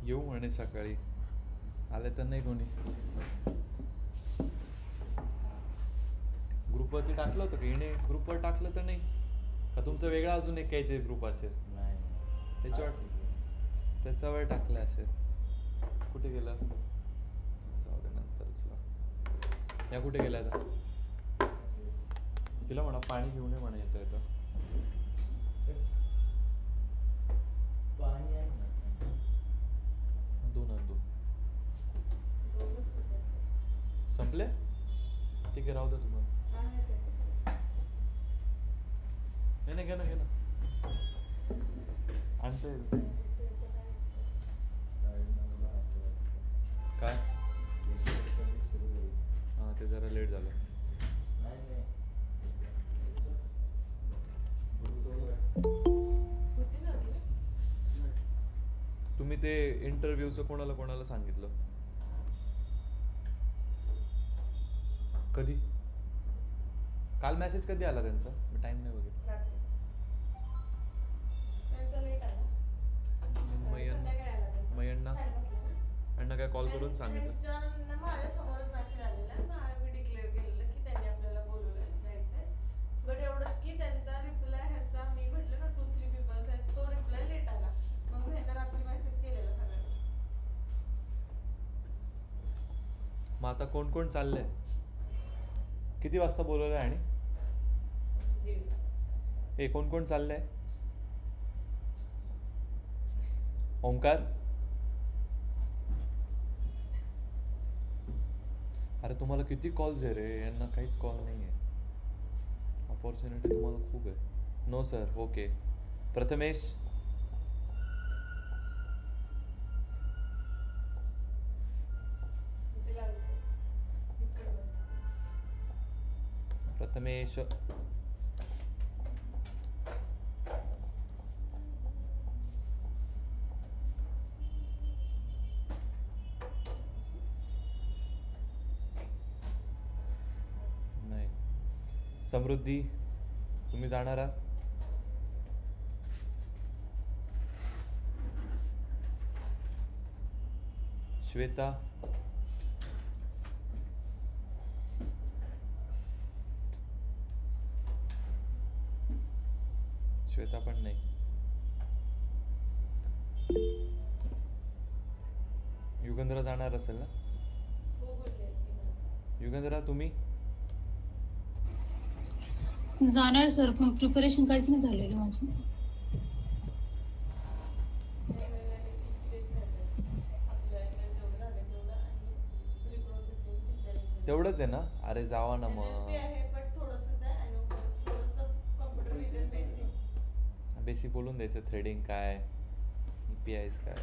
येऊ म्हणे सकाळी. आले तर नाही कोणी. ग्रुपवरती टाकलं होतं का हिने? ग्रुपवर टाकलं तर नाही का? तुमचं वेगळा अजून एक काहीतरी ग्रुप असेल नाही त्याच्यावर टाकलं असेल. कुठे गेला? जाऊ दे नंतरच. या कुठे गेला आता? तिला म्हणा पाणी घेऊन ये म्हणा. येतं येतं पाणी आहे ना. दोन संपले. ठीक आहे राहू दे तुम्हाला. नाही घे ना आणता येईल. काय? हां ते जरा लेट झालं. तुम्ही ते इंटरव्ह्यूचं कोणाला सांगितलं? कधी? काल मेसेज कधी आला त्यांचा? मी टाइम नाही बघितला. मयण्णा यांना काय कॉल करून सांगितलं? माझ्यासमोरच मेसेज आलेला. मी डिक्लेअर केलेलं की त्यांनी आपल्याला बोलवलं जायचंय. बट एवढंच की त्यांचा रिप्लाय ह्याचा मी म्हटलं ना 2-3 पीपल्स आहेत, तो रिप्लाय लेट आला. मग ह्याला रात्री मेसेज केलेला सगळ्यांना. मग आता कोण चाललंय? किती वाजता बोलवलंय? आणि हे कोण चाललंय? ओमकार, अरे तुम्हाला किती कॉल्स आहे रे? यांना काहीच कॉल नाही आहे. ऑपॉर्च्युनिटी तुम्हाला खूप आहे. No sir. Okay. Prathamesh, Prathamesh नाही. समृद्धी, तुम्ही जाणार आहात? श्वेता, श्वेता पण नाही. युगंधरा जाणार असेल ना? युगंधरा तुम्ही? जाणार सर, पण प्रिपरेशन काहीच नाही झालेलं माझं. तेवढंच आहे ना? अरे जावा ना मग. बेसिक बोलून द्यायचं. थ्रेडिंग काय, EPIs काय.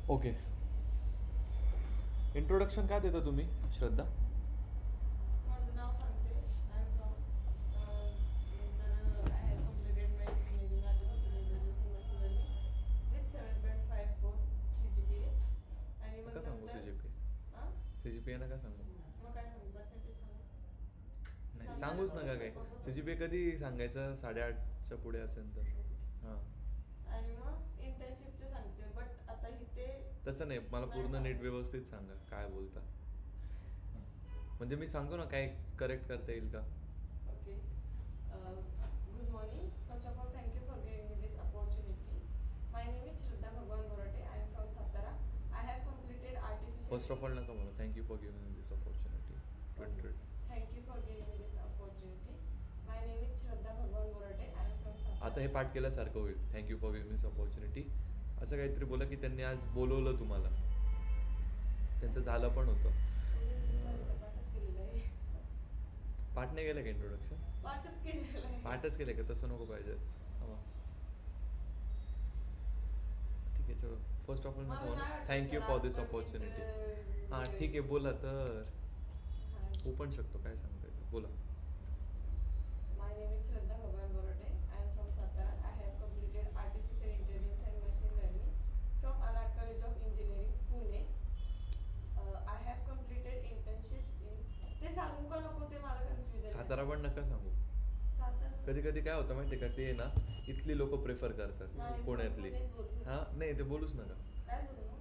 ओके. इंट्रोडक्शन काय देता तुम्ही श्रद्धा? माझं नाव सांगते. I am from I have completed my engineering with 7.54 CGPA. आणि मग का सांगू CGPA ना? का सांगू? मग काय सांगू? पर्सेंटेज सांगू? नाही सांगूच नका काही. CGPA कधी सांगायचं? 8.5च्या पुढे असेल तर. हां. आणि मग इंटर्नशिपचं सांगते. बट आता इथे तसं नाही, मला पूर्ण नीट व्यवस्थित सांगा काय बोलता. म्हणजे मी सांगतो ना काय करेक्ट करता येईल का. Okay. Good morning. First of all thank you for giving me this opportunity. My name is Shraddha Bhagwan Borate. I am from Satara. I have completed artificial. First of all नका म्हणू. Thank you for giving me this opportunity. Thank you for giving me this opportunity. My name is Shraddha Bhagwan Borate. I am from Satara. आता हे पाठ केल्यासारखं होईल. Thank you for giving me this opportunity. असं काहीतरी बोला की त्यांनी आज बोलवलं तुम्हाला. त्यांचं झालं पण होतं. पाठ नाही केलं का? इंट्रोडक्शन पाठच केलं का? तसं नको पाहिजे. ठीक आहे चलो. फर्स्ट ऑफ ऑल नको. Thank you for this opportunity. हां ठीक आहे बोला तर. होऊ पण शकतो. काय सांगता येतं? बोला. माय name is Shraddha Bhagwan Borate. I am from Satara. I have completed artificial intelligence and machine learning from अनाट college of engineering Pune. I have completed internships in. ते सांगू का नको ते मला कन्फ्युजन. सातारा पण नका सांगू. सातारा कधी कधी काय होतं माहिती का, ते ना इथली लोक प्रेफर करतात नाही, पुण्यातली. पुणेच बोलू. हां नाही ते बोलूच नका. काय बोलू मग?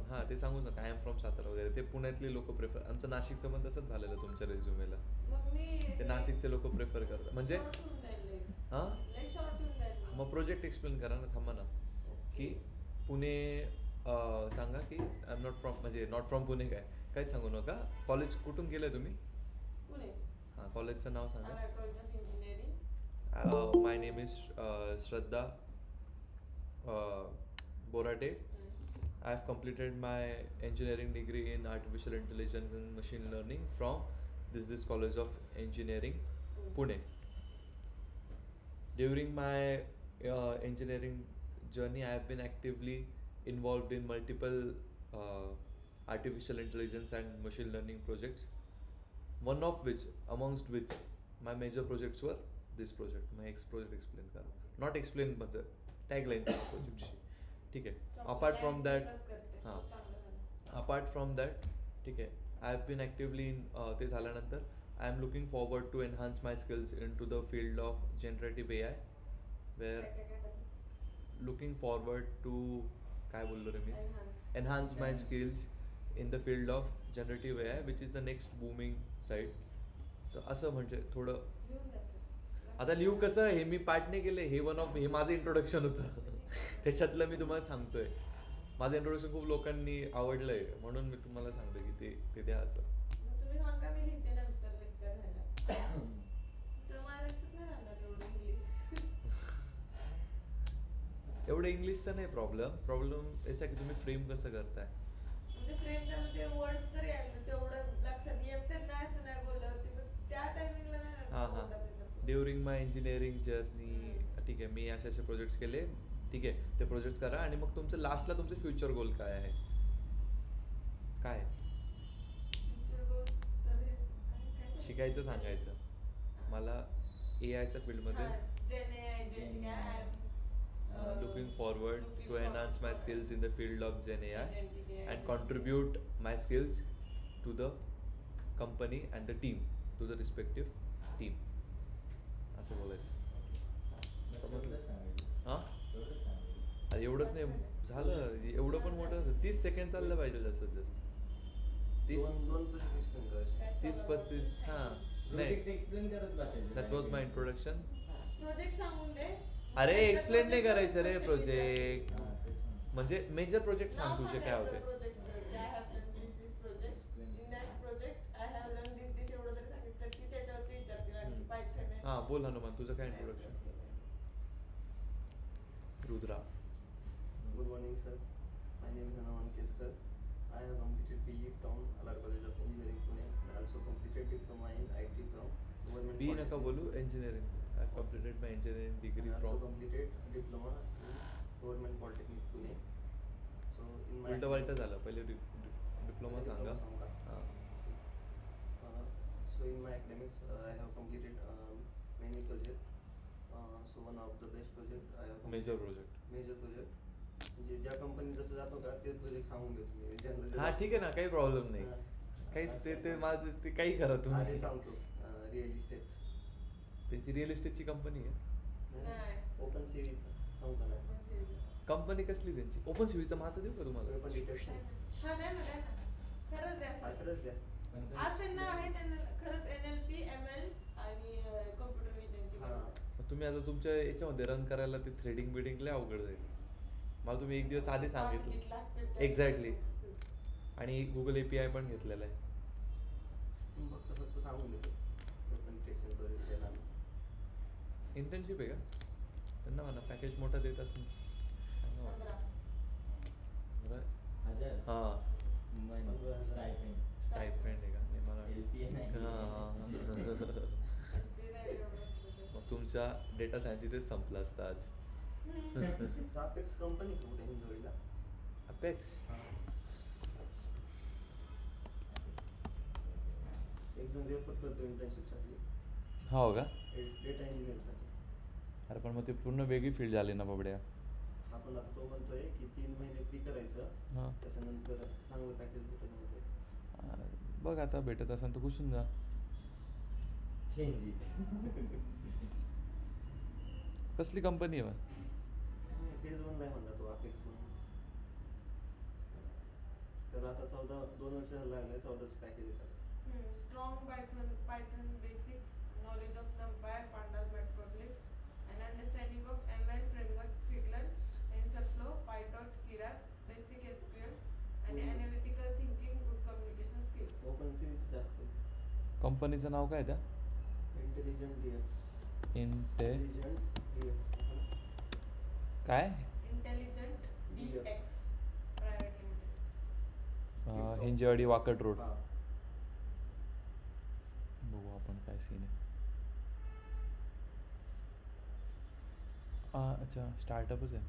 हां ते सांगूच नका, आय एम फ्रॉम सातारा वगैरे. ते पुण्यातली लोक प्रेफर, आमचं नाशिकचं पण तसंच झालेलं तुमच्या रेझ्युमेला. मग मी ते नाशिकचे लोक प्रेफर करतात म्हणजे. short होऊन जाईल लयच. हां लय शॉर्ट होऊन जाईल मग प्रोजेक्ट एक्सप्लेन करा ना, थांबा ना. की पुणे सांगा की आय एम नॉट फ्रॉम, म्हणजे नॉट फ्रॉम पुणे काय काहीच सांगू नका. कॉलेज कुठून केलं तुम्ही? पुणे हां कॉलेजचं नाव सांगा. Allied college of engineering. My name is Shraddha Borate. I have completed my engineering degree in artificial intelligence and machine learning from this College of Engineering, Pune. During my engineering journey, I have been actively involved in multiple artificial intelligence and machine learning projects. One of which, amongst which, my major projects were this project. My project explain करा. Not explain म्हणजे tagline project. ठीक आहे. Apart from that हां apart from that ठीक आहे, I have been actively in ते झाल्यानंतर I am looking forward to enhance my skills in to the field of generative AI, we're looking forward to काय बोललो रे मी, enhance my skills in the field of generative AI which is the next booming side. तर असं म्हणजे थोडं आता लिहू कसं, हे मी पाठ नाही केलं, हे माझं इंट्रोडक्शन होतं. त्याच्यातलं मी तुम्हाला सांगतोय. माझं इंट्रोडक्शन खूप लोकांनी आवडलंय म्हणून मी तुम्हाला सांगतो की ते द्या असं. तुम्ही सांगा, मी लिहिते नंतर लेक्चर झालं तर मला लक्षात नाही राहणार एवढं इंग्लिश. एवढं इंग्लिशचं नाही प्रॉब्लेम याचा की तुम्ही फ्रेम कसं करताय. म्हणजे फ्रेम करायला ते वर्ड्स तर यायला तेवढं लक्षात येतं नाही असं नाही बोलल्यावरती, पण त्या टायमिंगला नाही हां हां ड्युरिंग माय इंजिनिअरिंग जर्नी ठीक आहे, मी असे प्रोजेक्ट्स केले. ठीक आहे, ते प्रोजेक्ट्स करा आणि मग तुमचं लास्टला तुमचं फ्युचर गोल काय आहे, काय फ्युचर गोल्स तर हे काय शिकायचं सांगायचं मला AIच्या फील्डमध्ये. Looking forward to enhance my skills in the field of Gen AI and contribute my skills to the company and the team, to the respective team, असं बोलायचं. हां अरे एवढंच नाही झालं, एवढं पण मोठं 30 सेकंड चाललं पाहिजे जास्तीत जास्त. 30-35 हां नाही, that was my introduction. Project सांगून दे. अरे एक्सप्लेन नाही करायचं रे प्रोजेक्ट, म्हणजे मेजर प्रोजेक्ट सांग तुझे काय होते. हां बोल हनुमान, तुझं काय introduction. Rudra. Good morning, sir. My name is Hanuman Keskar. I have completed PE from Alar College of Engineering, Pune, and also completed diploma in IT from Government बी नका Polytechnic. बोलू, engineering. I have completed my engineering degree And also from. completed diploma in Government Polytechnic, Pune. So in my उलटं वालटं झालं, पहिले diploma सांगा. हां So in my academics, I have completed many projects. So one of the best project I have major project. major project. म्हणजे ज्या company जसं जातो का ते प्रोजेक्ट सांगून देतो मी ज्यांना हां ठीक आहे ना, काही प्रॉब्लेम नाही. काहीच ते माझं ते काही करा तुम्ही. आधी सांगतो रिअल इस्टेट. त्यांची रिअल इस्टेटची कंपनी आहे. नाही. ओपन सिरीज सांगतो ना. कंपनी कसली त्यांची? ओपन सीव्हीचं माझं देऊ का तुम्हाला? Open detection. हा द्या ना, द्या ना. खरंच द्या हा सर. खरंच द्या. आज त्यांना आहे, त्यांना खरंच NLP ML आणि कॉम्प्युटर विजनची हा. तुम्ही आता तुमच्या याच्यामध्ये रन करायला ते थ्रेडिंग बिडिंग लय अवघड जाईल. मला तुम्ही एक दिवस आधी सांगितलं एक्झॅक्टली. आणि गुगल API पण घेतलेलं आहे. फक्त सांगून देतो ओपन डिटेक्शन प्रोजेक्ट द्यायला. इंटर्नशिप आहे का त्यांना? म्हणा पॅकेज मोठा देत असेल सांगा मला. हां स्टायपेंड आहे का? नाही मला हां मग तुमचा डेटा सायन्स इथेच संपला असता आज. अपेक्स कंपनी कुठे हिंजवडीला? अपेक्स एक जण रेफर करतो इंटर्नशिपसाठी. हो का? डेटा इंजिनिअरसाठी. अरे पण मग ते पूर्ण वेगळी फील्ड झाली ना बाबड्या. आपण आता तो म्हणतोय की 3 महिने फ्री करायचं, हां त्याच्यानंतर चांगलं पॅकेज भेटत म्हणतोय. बघ आता भेटत असेल तर घुसून जा. Change it. कसली कंपनी आहे फेज 1 ला म्हणला तो अपेक्स म्हणून. त्याला आता 2 वर्ष लागले, 14चं पॅकेज आहे त्याला. Strong Python basics, knowledge of NumPy, Pandas, Matplotlib, and understanding of ML framework, Sigler, TensorFlow, PyTorch, Keras, basic SQL, and analytical thinking, good communication skills. Open series जास्त आहे. कंपनीचं नाव काय त्या इंटेलिजंट DX. इंटेलिजंट Intelligent काय DX Private Limited. Hinjewadi Wakad road. हा. बघू आपण काय सीन आहे. अच्छा स्टार्टअपच आहे.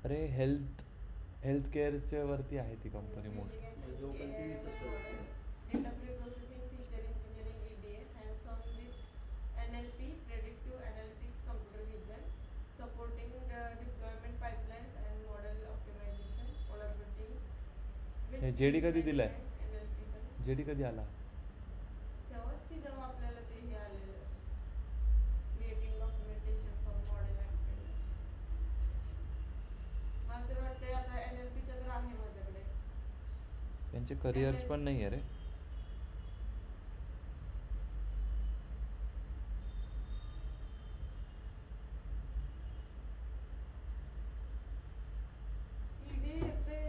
अरे हेल्थ केअरच्या वरती आहे ती कंपनी मोस्ट. म्हणजे open series असेल. Data pre-processing, feature engineering, EDA, hands-on with NLP, predictive analytics, computer vision, supporting deployment pipelines and model optimization, collaborating with हे JD कधी दिलाय? analytical. जेडी कधी आला? तेव्हाच की जेव्हा आपल्याला ते हे आलेलं creating documentation for model and frameworks. मला तर वाटतंय आता NLP चं तर आहे माझ्याकडे. त्यांचे करिअर्स पण नाही आहे रे. EDA येते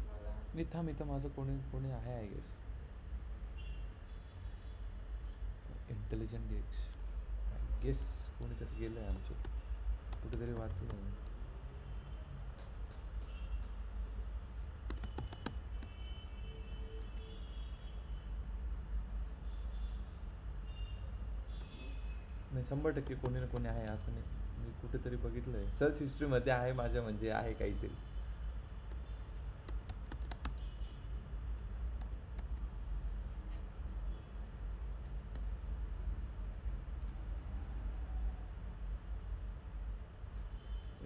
मला. इथं माझं कोणी आहे I guess. Intelligent DX I guess कोणीतरी गेलं आहे आमच्या कुठेतरी वाचलं मी. नाही 100% कोणी ना कोणी आहे असं नाही. मी कुठेतरी बघितलं आहे सर्च हिस्ट्रीमध्ये आहे माझ्या, म्हणजे आहे काहीतरी.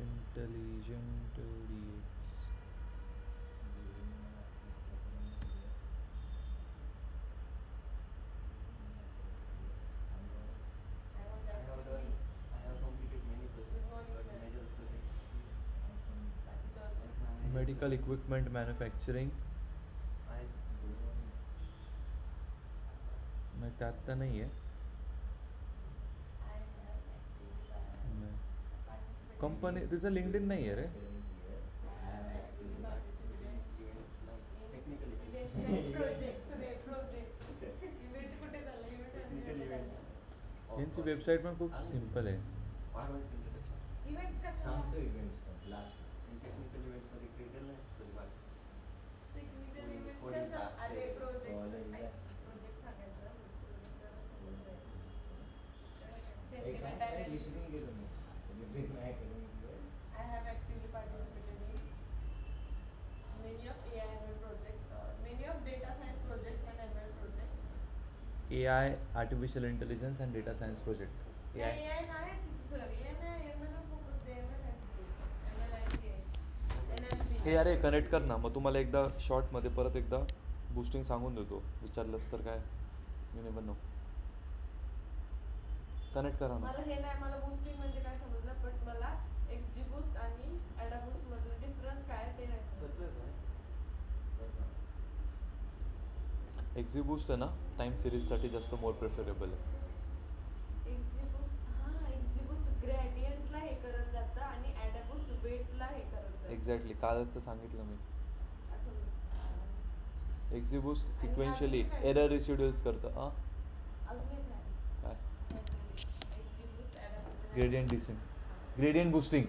Intelligent DX. I want I that have to done, be. I have completed many projects, Good morning, but sir. major project is बाकीचं online. Medical equipment manufacturing. I नाही त्यात तर नाही आहे. I have actively participated. Company तिचं LinkedIn नाही आहे रे. I have actively participated events like technical events like projects, project. Event कुठे झाला? Event Technical झाला. events. यांची वेबसाईट पण खूप सिम्पल आहे. Farmers introduction. Events कसं? सांगतो इव्हेंट्स पण लास्ट टेक्निकल इव्हेंट्स मध्ये क्रिटिकल नाही कधी बाकी. Technical events Coding कसं? tasks अरे आहे. projects. Coding ऐक, tasks. project सांगायचं. एक Sentiment आहे analysis. लिस्टिंग केलं मी लिस्टिंग नाही केलं मी I have actively participated in many of AI/ML projects, many of data science projects and ML projects. AI artificial intelligence and data science project. AI नाही तिथे sir, ML वर focus दे, ML आहे तिथे. ML आहे ते. NLP. हे अरे connect कर ना, मग तुम्हाला एकदा शॉर्टमध्ये परत एकदा बूस्टिंग सांगून देतो. विचारलंस तर काय मी नेव्हर नो. कनेक्ट करा ना. मला हे नाही, मला बूस्टिंग म्हणजे काय समजलं, बट मला XGBoost आणि AdaBoost मधलं डिफरन्स काय आहे ते नाही समजलं. बदलत नाही. एक्झिबूस्ट आहे ना टाईम सिरीजसाठी जास्त मोर प्रेफरेबल आहे. XGBoost ग्रेडियंटला हे करत जातं आणि AdaBoost वेटला हे करत जातं. एक्झॅक्टली कालच तर सांगितलं मी. आठवलं. एक्झिबूस्ट आणि सिक्वेन्शियली अजून काय? एरर रेसिड्युअल्स करतं. अजून एक आहे. काय XGBoost, AdaBoost. Gradient descent, gradient boosting.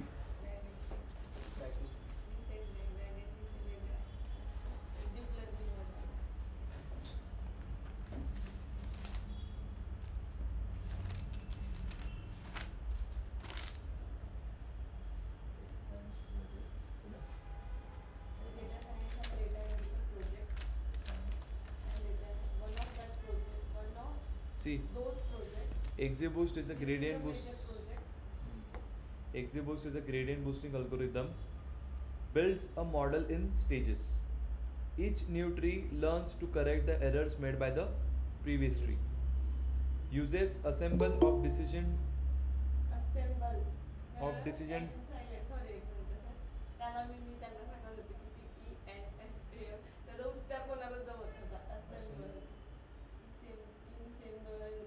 See XGBoost is a gradient boost. XGBoost is a gradient boosting algorithm. Builds a model in stages. Each new tree learns to correct the errors made by the previous tree. Uses assemble of decision assemble Of decision- sorry एक minute sir त्याला मी त्यांना सांगत होते की PENSAL त्याचा उच्चार कोणाला जमत नव्हता असेंबल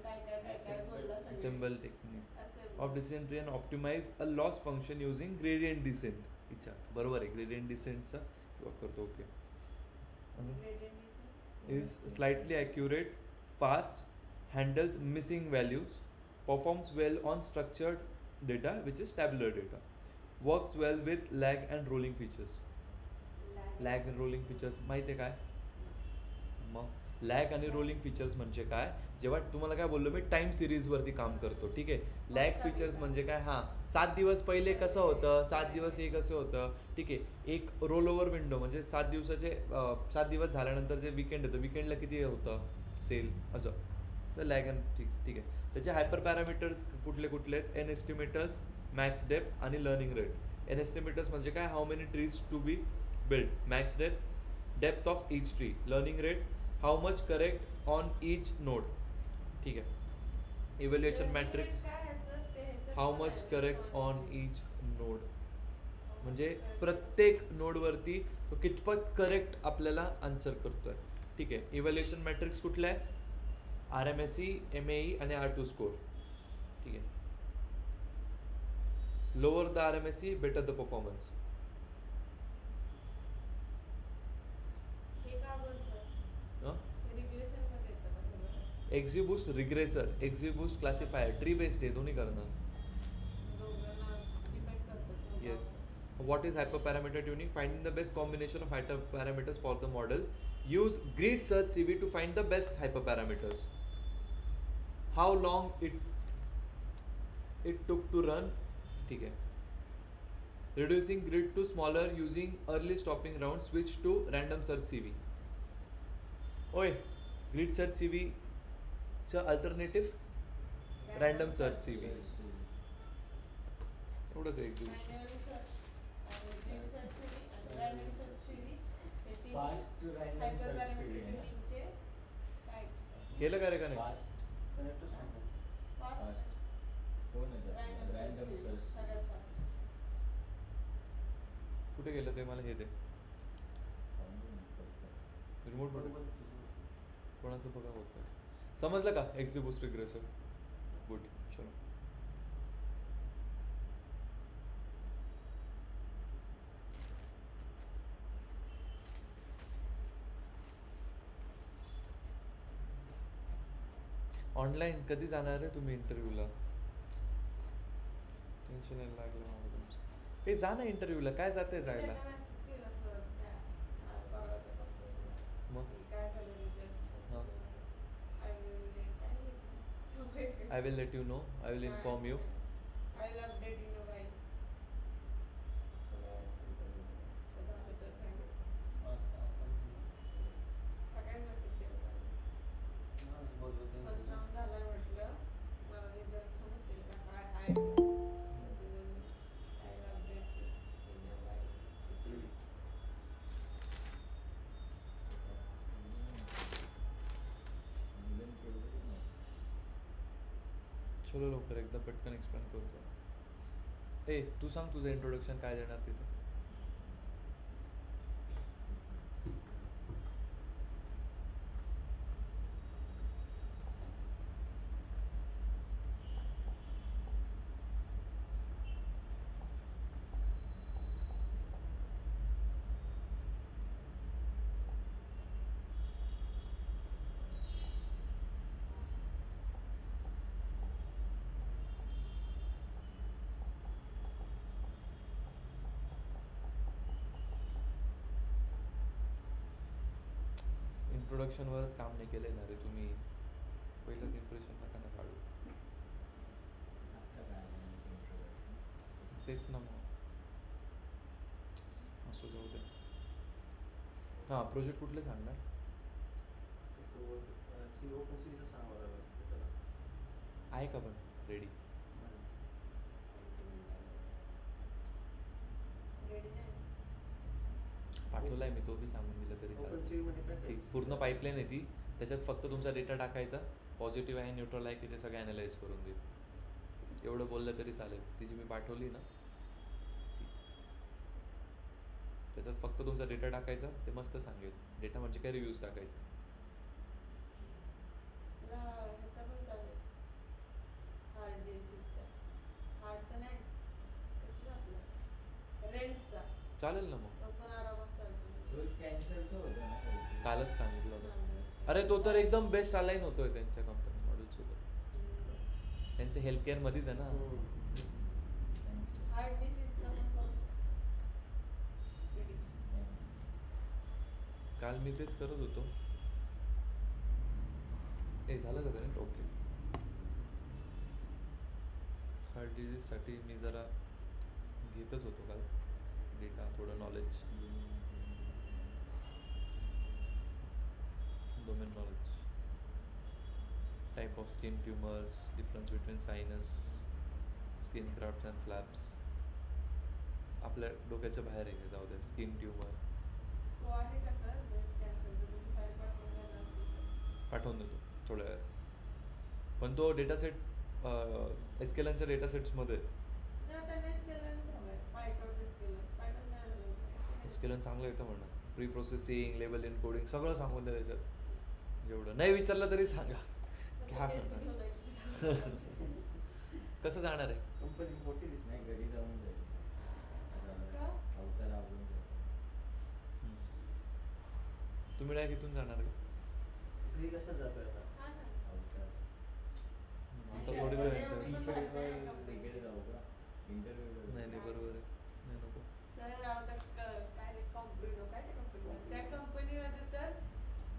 काय काय काय काय बोलला सगळे. assemble technique Assemble. of decision tree and optimize a loss function using gradient descent. इच्छा बरोबर आहे gradient descent चा करतो. Okay Gradient descent. is slightly accurate, fast, handles missing values, performs well on structured data which is tabular data, works well with lag and rolling features. Lag and rolling features माहिती आहे काय? मग lag आणि rolling features म्हणजे काय? जेव्हा तुम्हाला काय बोललो मी टाइम सिरीजवरती काम करतो, ठीक आहे. लॅग फीचर्स म्हणजे काय? हां 7 दिवस पहिले कसं होतं, 7 दिवस हे कसं होतं, ठीक आहे. एक रोल ओव्हर विंडो म्हणजे 7 दिवसाचे 7 दिवस झाल्यानंतर जे विकेंड येतं, विकेंडला किती होतं सेल असं. तर लॅग अँड ठीक आहे. त्याचे हायपर पॅरामीटर्स कुठले कुठले आहेत? एन एस्टिमेटर्स, मॅक्स डेप्थ आणि लर्निंग रेट. एन एस्टिमेटर्स म्हणजे काय? How many trees to be build. Max depth of each tree. Learning rate, how much correct on each node, ठीक आहे. Evaluation matrix, how much correct on each node म्हणजे प्रत्येक नोडवरती तो कितपत correct आपल्याला answer करतोय, ठीक आहे. इव्हॅल्युएशन मॅट्रिक्स कुठला आहे? RMSE, MAE आणि R2 स्कोर, ठीक आहे. Lower the RMSE better the performance. हे का बोल सर? रिग्रेशन मध्ये येतं का सगळं? एक्झिबूस्ट रिग्रेसर, एक्झिबूस्ट क्लासिफायर, ट्री बेस्ड आहे, दोन्ही करणार. दोघांना डिपेंड करतं. Yes. What is hyperparameter tuning? Finding the best combination of hyperparameters for the model. Use grid search CV to find the best hyperparameters. How long it took to run? ठीक है. Reducing grid to smaller using early stopping round. Switch to random search CV. ओए, grid search CV चा alternative random search CV. एवढंच आहे execution. Fast random search CV आहे ना? केलं का रे कनेक्ट? Fast. कनेक्ट सांगा. Fast. हो ना random search. कुठे गेलं ते मला हे दे. रिमोट बरोबर. कोणाचं बघा होत नाही. समजलं का? एक्झिबूस्ट रिग्रेसर. गुड, चलो. ऑनलाईन कधी जाणार आहे तुम्ही इंटरव्ह्यूला? टेन्शन यायला लागलं मला तुमचं. ते जा ना इंटरव्ह्यूला, काय जाते जायला? मग? हां. I will let you know. I will inform you. I will update in a while. झालं तर सांगेल. सकाळी मेसेज केला होता. आज बोललो ते. फर्स्ट राऊंड झाला म्हटलं मला रिझल्ट समजतील का काय आहे I will update you in a while. चलो लवकर एकदा पटकन एक्सप्लेन करू का? ए तू सांग तुझं इंट्रोडक्शन काय देणार तिथे? इंट्रोडक्शनवरच काम नाही केलं ना रे तुम्ही. पहिलंच इम्प्रेशन नका ना काढू. आता काय आहे introduction? तेच ना मग. असं जाऊ दे. हां प्रोजेक्ट कुठले सांगणार? CO कसं सांगावं लागेल त्याला. आहे का पण रेडी? Ready नाही. पाठवलाय मी, तो बी सांगून दिला तरी ओपन चालेल. सीव्ही मध्ये काय ती करायचं? पूर्ण पाईपलाईन आहे ती. त्याच्यात फक्त तुमचा डेटा टाकायचा, पॉझिटिव्ह आहे न्यूट्रल आहे की ते सगळं ॲनालाइज करून देईल. एवढं बोललं तरी चालेल. ती जी मी पाठवली ना ती. त्याच्यात फक्त तुमचा डेटा टाकायचा, ते मस्त सांगेल. डेटा म्हणजे काय, रिव्ह्यूज टाकायचा. ह्याचा पण चालेल, हार्ड डिस्कचा. हार्डचा नाही, कसं आपलं रेंटचा, चालेल ना मग. तो पण आरामात चालतो. तो कॅन्सरचं होतं ना काहीतरी. कालच सांगितलं होतं. अरे तो तर एकदम बेस्ट अलाईन होतोय त्यांच्या कंपनी मॉडेलसोबत. त्यांचं हेल्थ केअरमध्येच आहे ना. हार्ट डिसीजचा पण करू शकतो prediction. काल मी तेच करत होतो. ए झालं का करेक्ट? ओके. हार्ट डिझीजसाठी मी जरा घेतच होतो काल डेटा, थोडं knowledge, domain knowledge, type of skin tumours, difference between sinus, skin graft and flaps. आपल्या डोक्याच्या बाहेर आहे, जाऊ दे. स्किन ट्युमर तो आहे का सर ब्रेस्ट कॅन्सरचा? त्याची फाईल पाठवून द्यायला असेल तर. पाठवून देतो थोड्या वेळात. पण तो डेटा सेट एस्केलनच्या डेटा सेट्समध्ये. जर त्यांनी स्केलरच हवंय, पायटॉच स्केलर, पायटॉच नाही झालं एस्केलन चांगलं येतं म्हणा. प्री प्रोसेसिंग, लेबल एन्कोडिंग सगळं सांगून द्या त्याच्यात. जेवढं नाही विचारलं तरी सांगा. काय म्हणणार? कसं जाणार आहे? कंपनी मोठी दिसते. नाही, घरी जाऊन जाईल. का? अवतार आवडून जाईल. तुम्ही डायरेक्ट इथून जाणार का? घरी कशात जातोय आता? हा ना. अवतार. असं थोडी वेळ आहे. टी-शर्टवर तिकडे जाऊ का? इंटरव्ह्यू. नाही नाही, बरोबर आहे. नाही नको. सर आता काय रे कंपनी, काय त्या कंपनीमध्ये, त्या कंपनीमध्ये तर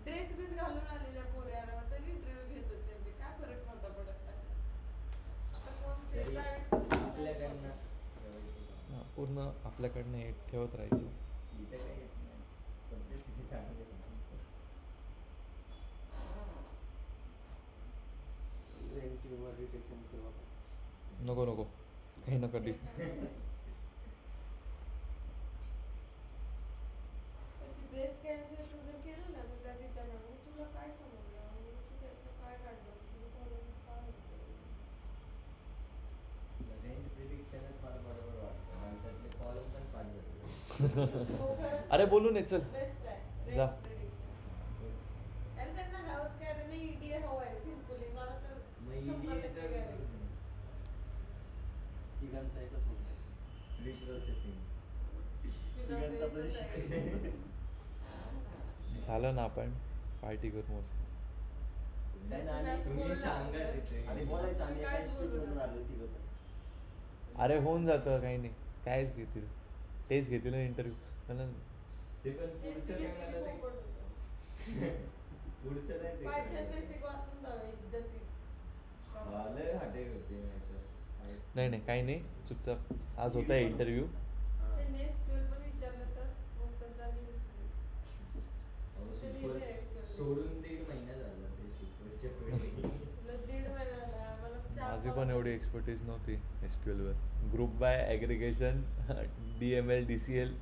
ड्रेस बीस घालून आलेल्या पोऱ्यावर तरी इंटरव्ह्यू घेत होते. त्यांचे काय फरक नव्हता पडत त्यांना. आता कोण ते तरी private आपल्याकडनं हां, पूर्ण आपल्याकडनं हे ठेवत राहायची. इथं काही येत नाही. पद्धती चांगली आहे. ब्रेन ट्यूमर डिटेक्शन किंवा नको नको, काही नका डी. ब्रेस्ट कॅन्सरचं जर केलं ना तर त्यात विचारणार मग तुला काय समजलं, मग तू त्यातनं काय काढलं, तुझे प्रॉब्लेम्स काय होते. रेंज प्रिडिक्शनच मला बरोबर वाटतं. आणि त्यातले कॉलम पण पाठ भेटले. हो, खरंच अरे बोलू नये, चल. बेस्ट आहे जा. prediction. अरे त्यांना हवंच काय, त्यांना EDA हवंय सिम्पली. मला तर मग 100% EDA guarantee. तिघांचा एकच होतो. रिप्रोसेसिंग. तिघांचा तर शिकले. झालं ना, आपण पार्टी करू मस्त. काय ना, आणि तुम्ही सांगा तिथे. आणि बोलायचं आम्ही एका काय institute मधून बोलू? आलो तिघं पण. अरे होऊन जातं, काही नाही. कायच घेतील, तेच घेतील ना इंटरव्ह्यू. मला ते पण पुढचं काय मला ते पुढचं नाही ते पायथन बेसिक वाचून जाऊ इज्जतीत. लय हाटे होते नाहीतर. नाही नाही, काही नाही. चुपचाप आज होता इंटरव्ह्यू. हा. त्यांनी SQL पण विचारलं तर मग त्यांचा अहो, ते SQL लिहिलंय SQL. सोडून 1.5 महिना झाला ते SQLच्या पुढे. तुला 1.5 महिना झाला, मला 4 माझी पण एवढी एक्सपर्टीज नव्हती SQL वर. ग्रुप बाय ॲग्रिगेशन, DML, DCL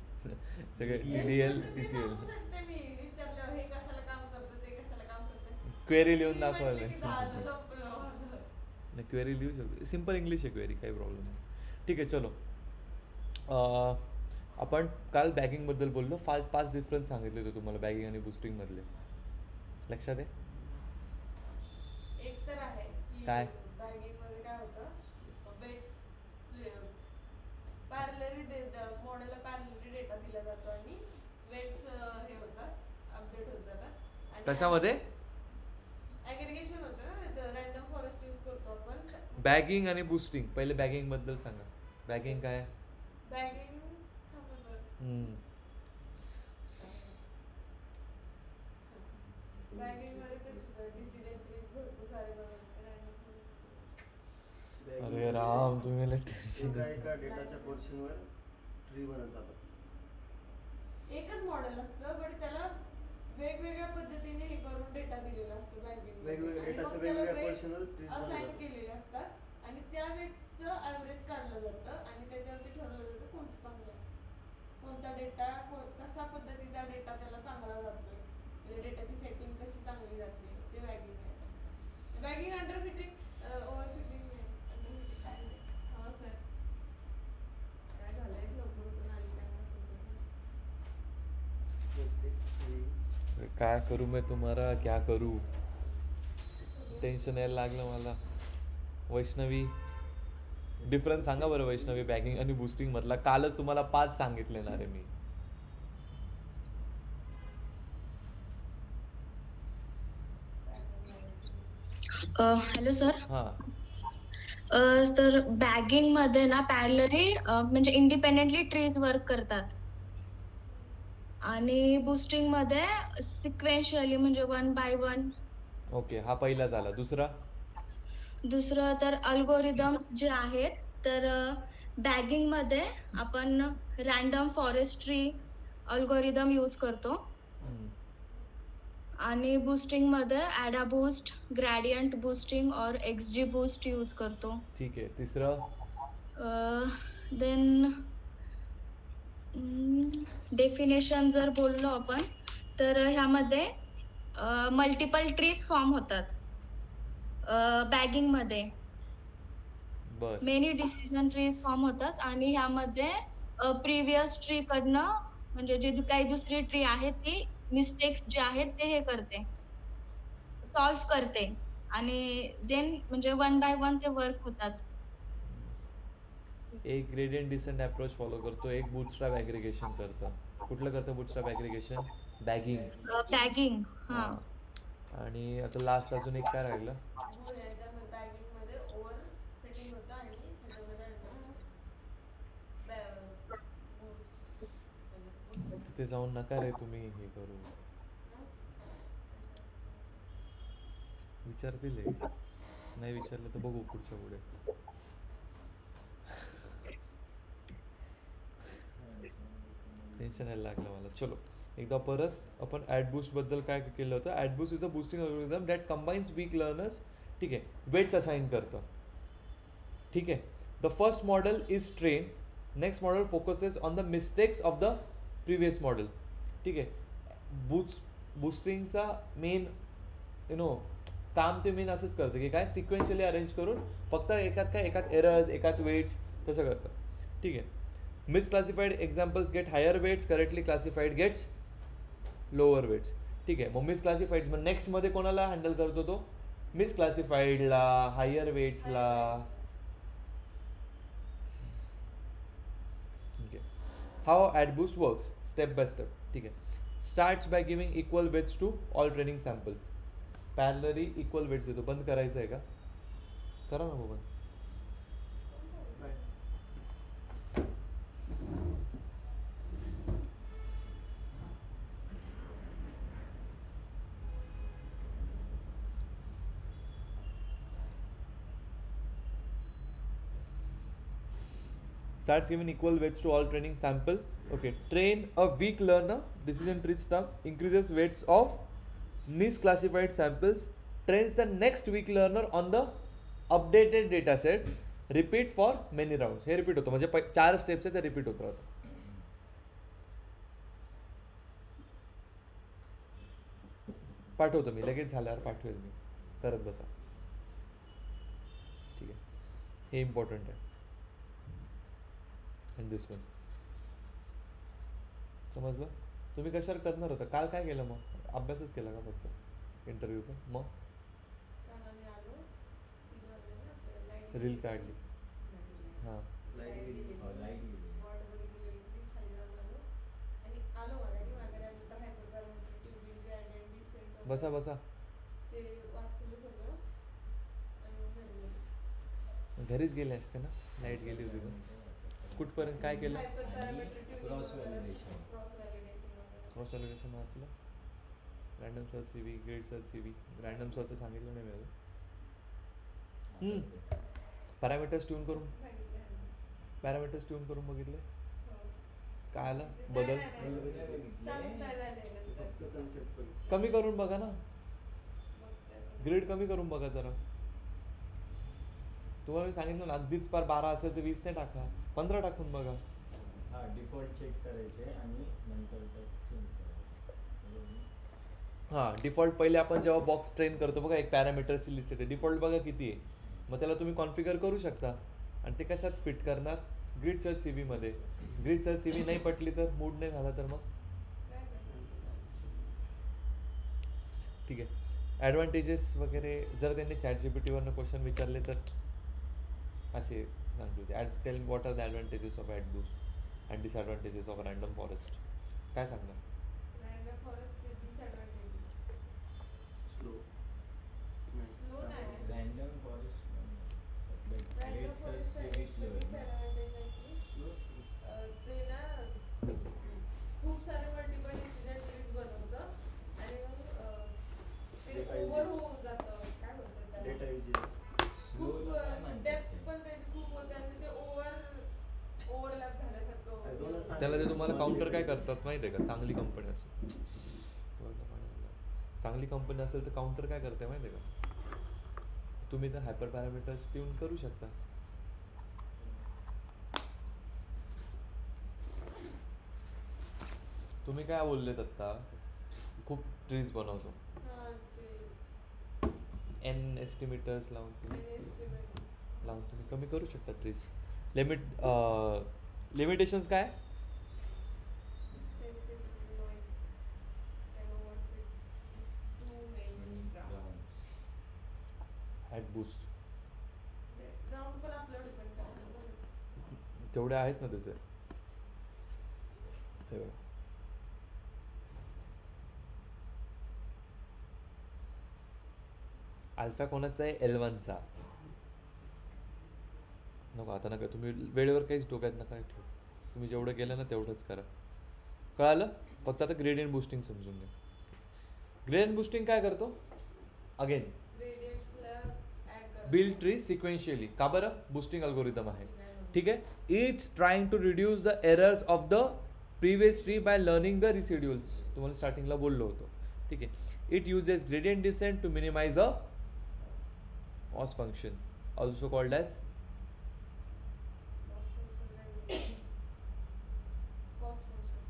सगळे, DDL, DCL. शकते मी विचारल्यावर हे कशाला काम करतं, ते कशाला काम करतं. क्वेरी लिहून मी म्हटलं दाखवायला. की झालं, संपलं माझं. नाही, क्वेरी लिहू शकतो. सिम्पल इंग्लिश आहे क्वेरी, काही प्रॉब्लेम नाही. ठीक आहे, चलो. आपण काल बॅगिंगबद्दल बोललो. 5 डिफरन्स सांगितले होते तुम्हाला बॅगिंग आणि बुस्टिंगमधले. लक्षात आहे? एक तर आहे की काय? बँकिंग मध्ये काय होतं, वेट्स पॅरलरी मॉडेलला पॅरलरी डेटा दिला जातो आणि वेट्स हे होतात, अपडेट होत जातात. आणि कशामध्ये? ॲग्रिगेशन होतं ना, रँडम फॉरेस्ट यूज करतो आपण. बॅगिंग आणि बुस्टिंग. पहिले बॅगिंग बद्दल सांगा. बॅगिंग काय आहे? बॅगिंग थांबा सर. बँकिंग मध्ये तेच होतं, डिसिजन ट्रीज भरपूर सारे बनवले रँडम. अरे राम, तुम्ही लय एका एका डेटाच्या पोर्शनवर ट्री बनत जातात. एकच मॉडेल असतं बट त्याला वेगवेगळ्या पद्धतीने हे करून डेटा दिलेला असतो बँकिंग. वेगवेगळ्या डेटाच्या वेगवेगळ्या पोर्शनवर ट्री बनत असाइन जातात. केलेले असतात आणि त्या वेट्सचं ॲव्हरेज काढलं जातं आणि त्याच्यावरती ठरवलं जातं कोणतं चांगलं आहे, कोणता डेटा कशा पद्धतीचा डेटा त्याला चांगला जातोय, म्हणजे डेटाची सेटिंग कशी चांगली जाते, ते बॅगिंग आहे. Bagging under fitting over fitting काय हो सर काय झालंय, लवकर उठून आली त्यांना समजत काय करू मैं तुम्हारा क्या करू, टेन्शन यायला लागलं मला. वैष्णवी डिफरन्स सांगा बरं वैष्णवी बॅगिंग आणि बुस्टिंग मधला. कालच तुम्हाला 5 सांगितले ना रे मी. Hello sir. हां तर बॅगिंग मध्ये ना पॅरलरी म्हणजे इंडिपेंडेंटली ट्रीज वर्क करतात आणि बुस्टिंग मध्ये सिक्वेन्शियली म्हणजे 1 बाय 1. ओके, हा पहिला झाला. दुसरा दुसरं तर अल्गोरिदम्स जे आहेत तर बॅगिंग मध्ये आपण रॅन्डम फॉरेस्ट्री अल्गोरिदम यूज करतो हम्म, आणि बुस्टिंग मध्ये ॲडा बूस्ट, ग्रॅडियंट बुस्टिंग और एक्सजी बूस्ट यूज करतो. ठीक आहे. तिसरं देन डेफिनेशन जर बोललो आपण तर ह्यामध्ये मल्टिपल ट्रीज फॉर्म होतात बॅगिंग मध्ये. बर मेनी डिसिजन ट्रीज फॉर्म होतात आणि ह्यामध्ये प्रिव्हियस ट्री कडनं म्हणजे जी काही दुसरी ट्री आहे ती मिस्टेक्स जे आहेत ते हे करते, सॉल्व्ह करते आणि देन म्हणजे 1 बाय 1 ते वर्क होतात. एक ग्रेडियंट डिसेंट अप्रोच फॉलो करतो, एक बूटस्ट्रॅप ॲग्रिगेशन करतं. कुठलं करतं बूटस्ट्रॅप ॲग्रिगेशन? बॅगिंग. बॅगिंग. हा. आणि आता लास्ट अजून एक काय राहिलं? ह्याच्या बॅगिंग मध्ये ओव्हर फिटिंग होतं आणि ह्याच्यामध्ये तिथे जाऊन नका रे तुम्ही हे करू. विचारतील हे. नाही विचारलं तर बघू पुढच्या पुढे. टेन्शन यायला लागलं मला. चलो एकदा परत आपण ॲडबूस्ट बद्दल काय केलं होतं. AdaBoost is a boosting algorithm that combines weak learners. ठीक आहे, वेट्स असाइन करतं. ठीक आहे. The first model is train. Next model focuses on the mistakes of the previous model. ठीक आहे. बूस्टिंगचा मेन काम ते मेन असंच करतं की काय सिक्वेन्शियली अरेंज करून फक्त एकात एरर्स, एकात वेट्स तसं करतं. ठीक आहे. Misclassified examples get higher weights, correctly classified gets lower weights. ठीक आहे. मग मिसक्लासिफाईड मग नेक्स्टमध्ये कोणाला हँडल करतो तो? मिसक्लासिफाईडला, हायर वेट्सला. ठीक आहे. How AdaBoost works step by step. ठीक आहे. Starts by giving equal weights to all training samples. Parallelly equal weights देतो. बंद करायचं आहे का? करा ना बंद. Starts giving equal weights to all training sample. Okay, train a weak learner, decision tree stuff, increases weights of misclassified samples, trains the next weak learner on the updated data set, repeat for many rounds. हे repeat होतं म्हणजे 4 steps आहे ते repeat होत राहतं. पाठवतो मी लगेच झाल्यावर पाठवेल मी. करत बसा. ठीक आहे. हे इम्पॉर्टंट आहे. अँड दिस वन समजलं? तुम्ही कशावर करणार होता? काल काय केलं मग? अभ्यासच केला का फक्त इंटरव्ह्यूचा? मग रील काढली. हां बसा बसा. घरीच गेले असते ना, लाईट गेली होती ना. कुठपर्यंत काय केलं? क्रॉस व्हॅलिडेशन वाचलं. Random search C V, grid search C V. Random सर्चचं सांगितलं नाही मी अजून. पॅरामीटर्स ट्यून करून बघितले. काय आलं बदल? कमी करून बघा ना. ग्रेड कमी करून बघा जरा. तुम्हाला मी सांगितलं ना, अगदीच पार 12 असेल तर 20 नाही टाका, 15 टाकून बघा. डिफॉल्ट चेक करायचे आणि नंतर चेंज करायचे. हां, डिफॉल्ट पहिले आपण जेव्हा बॉक्स ट्रेन करतो बघा, एक पॅरामीटर्सची लिस्ट येते. डिफॉल्ट बघा किती आहे, मग त्याला तुम्ही कॉन्फिगर करू शकता. आणि ते कशात फिट करणार? ग्रिड सर्च सी व्हीमध्ये. ग्रिड सर्च सी व्ही नाही पटली तर, मूड नाही झाला तर मग ठीक आहे. ॲडव्हान्टेजेस वगैरे जर त्यांनी ChatGPT क्वेश्चन विचारले तर असे सांगतो ते. Tell what are the advantages of Ada boost and disadvantages of random forest. काय सांगणार? रँडम फॉरेस्टचे डिसएडव्हान्टेजेस स्लो स्लो नाही. Random forest random grid search फॉरेस्टचा चे एक स्लो डिसएडव्हान्टेज आहे की ते ना खूप सारे मल्टिपल डिसिजन ट्रीज बनवतं आणि मग ते Data ओव्हर uses. होऊन जातं. काय बोलतात त्याला? Data uses. खूप डेप्थ पण त्याची खूप होते आणि ते ओव्हरलॅप झाल्यासारखं I don't होतं. understand. त्याला ते तुम्हाला काउंटर काय करतात माहिती आहे का? चांगली कंपनी असेल, चांगली कंपनी असेल तर काउंटर काय करते माहिती आहे का? तुम्ही तर हायपर पॅरामीटर्स ट्यून करू शकता. तुम्ही काय बोललेत आत्ता? खूप ट्रीज बनवतो, हां, ते एन एस्टिमेटर्स लावून estimate. तुम्ही कमी करू शकता ट्रीज. लिमिटेशन्स काय? Sensitive noise can overfit too many grounds. At boost ground पण आपल्यावर डिपेंड करतं. तेवढे आहेत ना त्याचे. हे बघा. अल्फा कोणाचा आहे? L1चा. नको आता नका, तुम्ही वेळेवर काहीच डोक्यात नका ठेवू. तुम्ही जेवढं केलं ना तेवढंच करा. कळालं? फक्त आता ग्रेडियंट बुस्टिंग समजून घ्या. ग्रेडियंट बुस्टिंग काय करतो? अगेन ग्रेडियंट्सला ऍड करतो. Build tree sequentially. का बरं? बुस्टिंग अल्गोरिदम आहे. ठीक आहे. Is trying to reduce the errors of the previous tree by learning the residuals. तुम्हाला स्टार्टिंगला बोललो होतो. ठीक आहे. It uses gradient descent to minimise a cost function, also called as cost function.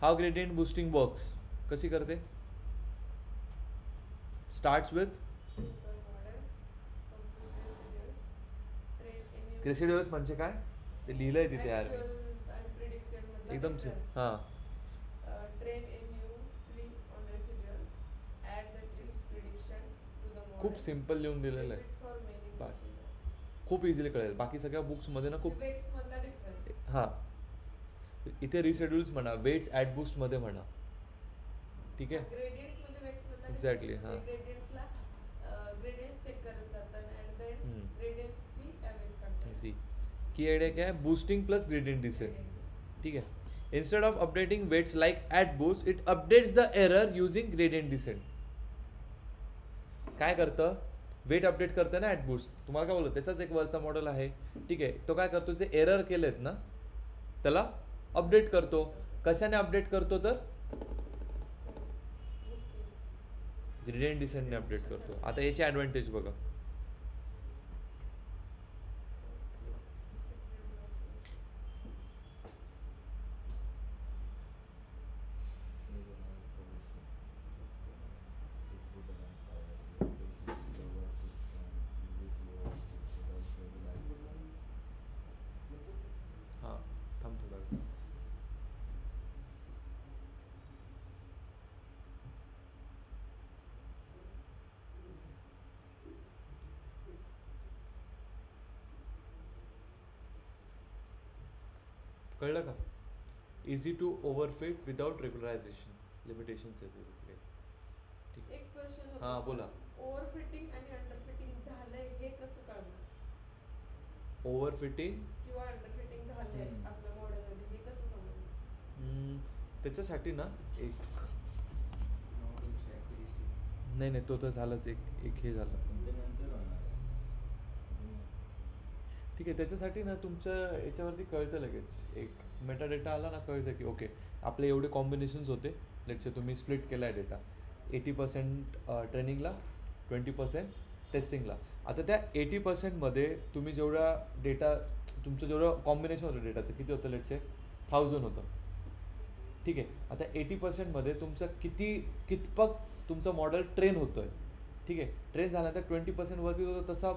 How gradient boosting works. कशी करते? Starts with simple model, compute residuals, train any residuals म्हणजे काय? ते लिहिलंय तिथे यार मी. actual आणि predicted मधला एकदम difference. हां Train a new tree on residuals, add the tree's prediction to the model. खूप सिम्पल लिहून दिलेलं Keep आहे. it for many bus. decisions. खूप इझिली कळेल. बाकी सगळ्या बुक्समध्ये ना खूप Weights मधला difference. हां, इथे रिसेड्युल्स म्हणा, वेट्स ॲट बूस्टमध्ये म्हणा. ठीक आहे. Gradients म्हणजे weights मधला Exactly, difference. हां. ते gradientsला gradients check करत जातात and then हम्म. gradientsची average काढतात. सी की आयडिया काय? Boosting plus gradient descent. ठीक आहे. Instead of updating weights like at boost, it updates the error using gradient descent. काय करतं? वेट अपडेट करतं ना ॲट बूस्ट. तुम्हाला काय बोलतो? त्याचाच एक वरचा मॉडेल आहे. ठीक आहे. तो काय करतो? जे एरर केलेत ना त्याला अपडेट करतो. कशाने अपडेट करतो? तर ग्रेडियंट डिसेंटने अपडेट करतो. आता याची ॲडव्हान्टेज बघा. हां, थांब थोडा वेळ. कळलं का? Easy to overfit without regularisation. Limitations आहेत त्याचे काही. ठीक आहे. एक क्वेश्चन होता. हां, बोला. ओव्हरफिटिंग आणि अंडरफिटिंग झालंय हे कसं कळणार? ओव्हरफिटिंग किंवा अंडरफिटिंग झालंय हम्म. आपल्या मॉडेलमध्ये हे कसं समजणार? त्याच्यासाठी ना एक Knowledge accuracy. नाही तो तर झालंच. एक हे झालं. ते नंतर होणार आहे. ठीक आहे. त्याच्यासाठी ना तुमचं याच्यावरती कळतं लगेच. एक मेटा डेटा आला ना कळतं की ओके आपले एवढे कॉम्बिनेशन्स होते. लेटचे तुम्ही स्प्लिट केला आहे डेटा 80% ट्रेनिंगला, 20% टेस्टिंगला. आता त्या 80%मध्ये तुम्ही जेवढा डेटा, तुमचं जेवढं कॉम्बिनेशन होतं डेटाचं किती होतं, लेट्स से 1000 होतं. ठीक आहे. आता 80%मध्ये तुमचं कितपत तुमचं मॉडेल ट्रेन होतोय. ठीक आहे. ट्रेन झाल्यानंतर 20% वरती तो तसा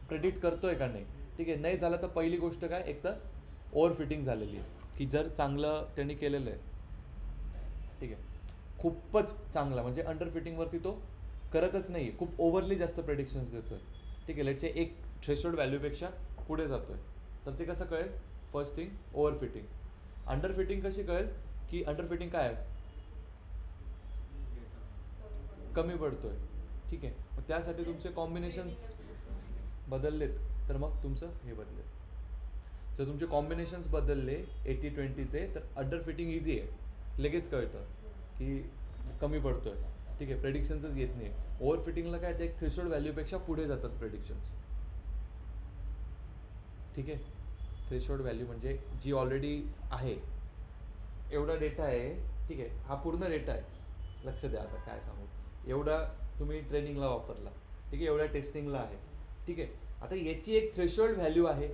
प्रेडिक्ट करतोय का नाही. ठीक आहे. नाही झालं तर पहिली गोष्ट काय, एक तर ओव्हर फिटिंग झालेली आहे, की जर चांगलं त्यांनी केलेलं आहे, ठीक आहे, खूपच चांगला म्हणजे अंडर फिटिंगवरती तो करतच नाही आहे, खूप ओव्हरली जास्त प्रेडिक्शन्स देतोय. ठीक आहे. लेट्स से एक थ्रेशोल्ड व्हॅल्यूपेक्षा पुढे जातोय, तर ते कसं कळेल. First thing over fitting. Under fitting कशी कळेल, की अंडर फिटिंग काय आहे, कमी पडतोय. ठीक आहे. मग त्यासाठी तुमचे कॉम्बिनेशन्स बदललेत तर मग तुमचं हे बदलेल. जर तुमचे कॉम्बिनेशन्स बदलले 80-20चे तर अंडर फिटिंग इझी आहे, लगेच कळतं की कमी पडतोय. ठीक आहे. प्रेडिक्शन्सच येत नाही. ओव्हर फिटिंगला काय, ते एक थ्रेशोल्ड व्हॅल्यूपेक्षा पुढे जातात प्रेडिक्शन्स. ठीक आहे. थ्रेशोल्ड व्हॅल्यू म्हणजे जी ऑलरेडी आहे, एवढा डेटा आहे. ठीक आहे. हा पूर्ण डेटा आहे, लक्ष द्या. आता काय सांगू, एवढा तुम्ही ट्रेनिंगला वापरला, ठीक आहे, एवढ्या टेस्टिंगला आहे. ठीक आहे. आता याची एक थ्रेशोल्ड व्हॅल्यू आहे,